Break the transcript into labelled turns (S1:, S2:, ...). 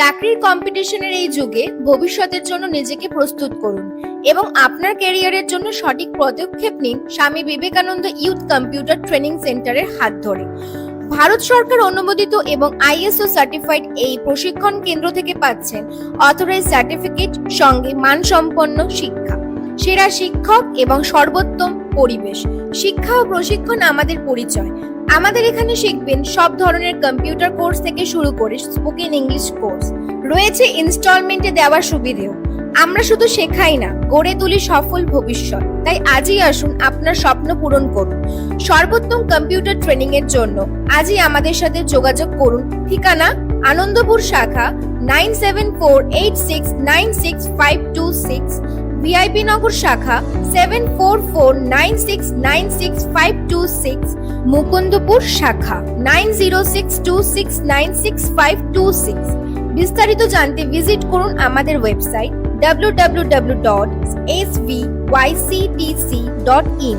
S1: চাকরির কম্পিটিশনের এই যুগে ভবিষ্যতের জন্য নিজেকে প্রস্তুত করুন এবং আপনার ক্যারিয়ারের জন্য সঠিক পদক্ষেপ নিন Swami Vivekananda youth computer training সেন্টারের হাত ধরে। ভারত সরকার অনুমোদিত এবং আইএসও সার্টিফাইড এই প্রশিক্ষণ কেন্দ্র থেকে পাচ্ছেন অথরাইজ সার্টিফিকেট, সঙ্গে মানসম্পন্ন শিক্ষা, সেরা শিক্ষক এবং সর্বোত্তম পরিবেশ। শিক্ষা ও প্রশিক্ষণ আমাদের পরিচয়। আমাদের এখানে শিখবেন সব ধরনের কম্পিউটার কোর্স থেকে শুরু করে স্পোকেন ইংলিশ কোর্স। রয়েছে ইনস্টলমেন্টে দেওয়ার সুবিধেও। আমরা শুধু শেখাই না, গড়ে তুলি সফল ভবিষ্যৎ। তাই আজই আসুন আপনার স্বপ্ন পূরণ করুন। সর্বোত্তম কম্পিউটার ট্রেনিং এর জন্য আজই আমাদের সাথে যোগাযোগ করুন। ঠিকানা আনন্দপুর শাখা 9748696526, ভিআইপি নগর শাখা 7449696526, মুকুন্দপুর শাখা 9062696526। বিস্তারিত জানতে ভিজিট করুন আমাদের ওয়েবসাইট www.svyctc.in।